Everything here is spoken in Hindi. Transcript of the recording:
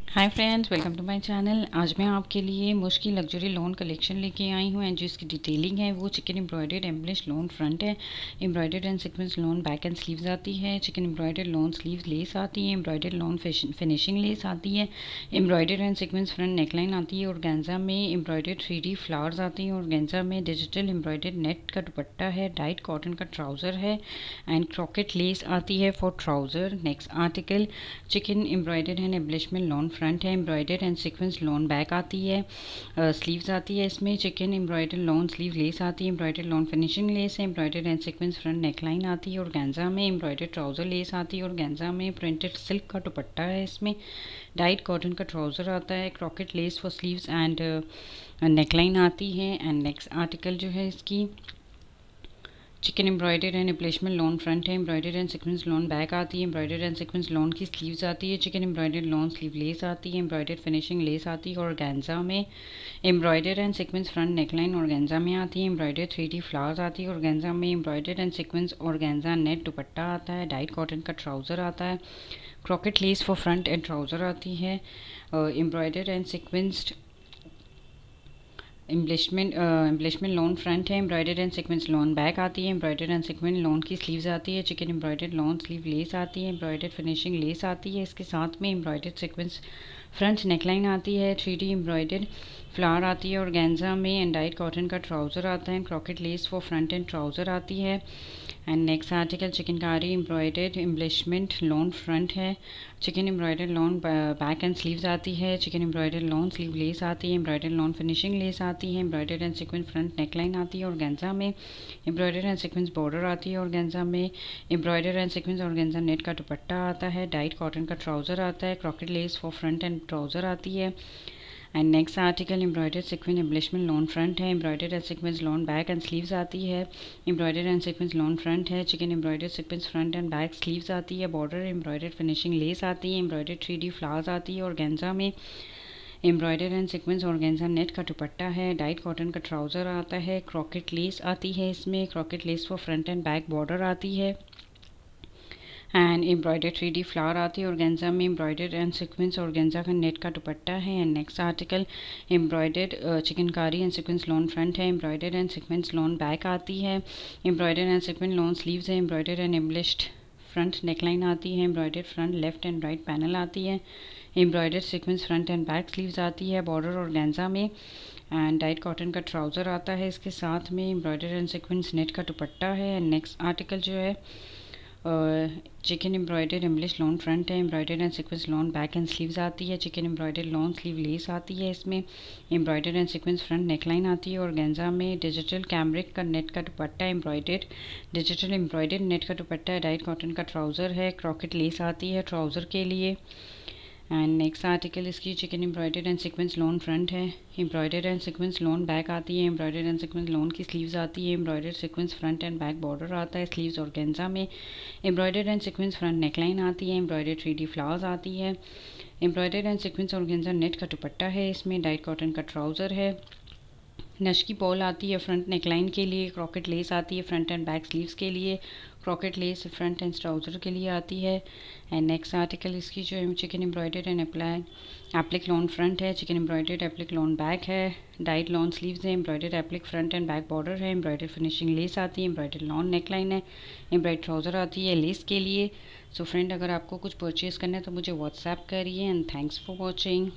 Hi friends, welcome to my channel. आज मैं आपके लिए मुश्क की लग्जरी लोन कलेक्शन लेके आई हूँ एंड जो इसकी डिटेलिंग है वो चिकन एम्ब्रॉयडर्ड एम्बलिश लोन फ्रंट है, embroidered and sequence lawn back and sleeves आती है, chikan embroidered loan sleeves less आती है, एम्ब्रॉयडर्ड लोन फिनिशिंग लेस आती है, embroidered and sequence front neckline आती है, ऑर्गेन्जा में एम्ब्रॉयडर्ड 3D फ्लावर्स आती हैं, ऑर्गेन्जा में डिजिटल एम्ब्रॉयडर्ड नेट का दुपट्टा है, डाइट कॉटन का ट्राउज़र है एंड क्रॉकेट लेस आती है for trouser. Next article chikan embroidered and embellishment lawn front है, embroidered and sequence lawn back आती है, स्लीव्स आती है इसमें, chikan embroidered lawn sleeve less आती है, एम्ब्रॉयडर्ड लोन फिनिशिंग लेस है, embroidered and sequence front neckline आती है, और ऑर्गेन्जा में एम्ब्रॉयडर्ड ट्राउज़र लेस आती है, और ऑर्गेन्जा में प्रिंटेड सिल्क का दुपट्टा है इसमें, डाइट कॉटन का ट्राउज़र आता है, crochet lace for sleeves and neckline आती है। एंड नेक्स्ट आर्टिकल जो है इसकी chikan embroidered and embellishment lawn front है, embroidered and sequence lawn back आती है, एम्ब्रॉयडर्ड एंड सीक्वेंस लोन की स्लीव्स आती है, chikan embroidered lawn sleeve less आती है, एम्ब्रॉयडर्ड फिनिशिंग लेस आती है, और ऑर्गेन्जा में embroidered and sequence front neckline organza में आती है, एम्ब्रॉयडर्ड 3D फ्लावर्स आती है, ऑर्गेन्जा में embroidered and sequence organza net dupatta आता है, डाइट कॉटन का ट्राउज़र आता है, crochet lace for front and trouser आती है, embroidered and sequenced embellishment lawn front है, embroidered and sequence lawn back आती है, एम्ब्रॉयडर्ड एंड सीक्वेंस लोन की स्लीव्स आती है, chikan embroidered lawn sleeve less आती है, एम्ब्रॉयडर्ड फिनिशिंग लेस आती है, इसके साथ में एम्ब्रॉयडर्ड सीक्वेंस फ्रंट नेकलाइन आती है, 3D एम्ब्रॉयडर्ड फ्लावर आती है, ऑर्गेन्जा में एंड डाइट कॉटन का ट्राउज़र आता है, crochet lace for front and trouser आती है। And next article chikankari embroidered embellishment lawn front है, chikan embroidered lawn back and sleeves आती है, chikan embroidered lawn sleeve less आती है, एम्ब्रॉयडर्ड लोन फिनिशिंग लेस आती है, embroidered and sequence front neckline आती है, ऑर्गेन्जा में एम्ब्रॉयडर्ड एंड सीक्वेंस बॉर्डर आती है, ऑर्गेन्जा में embroidered and sequence organza net का दुपट्टा आता है, डाइट कॉटन का ट्राउज़र आता है, crochet lace for front and trouser आती है। And next article embroidered sequence embellishment lawn front है, embroidered and sequence lawn back and sleeves आती है, embroidered and sequence lawn front है, chikan embroidered sequence front and back sleeves आती है, बॉर्डर एम्ब्रॉयडर्ड फिनिशिंग लेस आती है, एम्ब्रॉयडर्ड 3D फ्लावर्स आती है, ऑर्गेन्जा में embroidered and sequence organza net का दुपट्टा है, डाइट कॉटन का ट्राउज़र आता है, क्रॉकेट लेस आती है इसमें, croquet lace for front and back border आती है, एंड एम्ब्रॉयडर्ड 3D फ्लावर आती है, ऑर्गेन्जा में एम्ब्रॉयडर्ड एंड सीक्वेंस ऑर्गेन्जा का नेट का दुपट्टा है। And next article embroidered chikankari and sequence lawn front है, embroidered and sequence lawn back आती है, embroidered and sequence lawn sleeves है, embroidered and embellished front neckline आती है, embroidered front left and right panel आती है, embroidered sequence front and back sleeves आती है, बॉर्डर ऑर्गेन्जा में एंड डाइट कॉटन का ट्राउज़र आता है, इसके साथ में एम्ब्रॉयडर्ड एंड सीक्वेंस नेट का दुपट्टा है। एंड नेक्स्ट आर्टिकल जो है chikan embroidered English lawn front है, embroidered and sequence lawn back and sleeves आती है, chikan embroidered lawn sleeve less आती है इसमें, embroidered and sequence front neckline आती है, और गेंजा में डिजिटल कैमरिक का नेट का dupatta embroidered digital embroidered net का दुपट्टा है, डाइट कॉटन का ट्राउज़र है, क्रॉकेट लेस आती है ट्राउज़र के लिए। एंड नेक्स्ट आर्टिकल इसकी chikan embroidered and sequence lawn front है, embroidered and sequence lawn back आती है, एम्ब्रॉयडर्ड एंड सीक्वेंस लोन की स्लीव्स आती है, embroidered sequence front and back border आता है, स्लीव्स ऑर्गेन्जा में embroidered and sequence front neckline आती है, एम्ब्रॉयडर्ड 3D फ्लावर्स आती है, embroidered and sequence organza net का दुपट्टा है इसमें, डाइट कॉटन का ट्राउज़र है, नश की बॉल आती है फ्रंट नेकलाइन के लिए, क्रॉकेट लेस आती है फ्रंट एंड बैक स्लीव्स के लिए, croquet less front and trouser के लिए आती है। एंड नेक्स्ट आर्टिकल इसकी जो है chikan embroidered and applique lawn front है, chikan embroidered applique lawn back है, डाइट लॉन स्लीव्स है, embroidered applique front and back border है, एम्ब्रॉयडर्ड फिनिशिंग लेस आती है, एम्ब्रॉयडर्ड लॉन नेकलाइन है, एम्ब्रॉयडर्ड ट्राउज़र आती है लेस के लिए। सो फ्रेंड, अगर आपको कुछ परचेज़ करना है तो मुझे व्हाट्सएप करिए एंड थैंक्स फॉर वॉचिंग।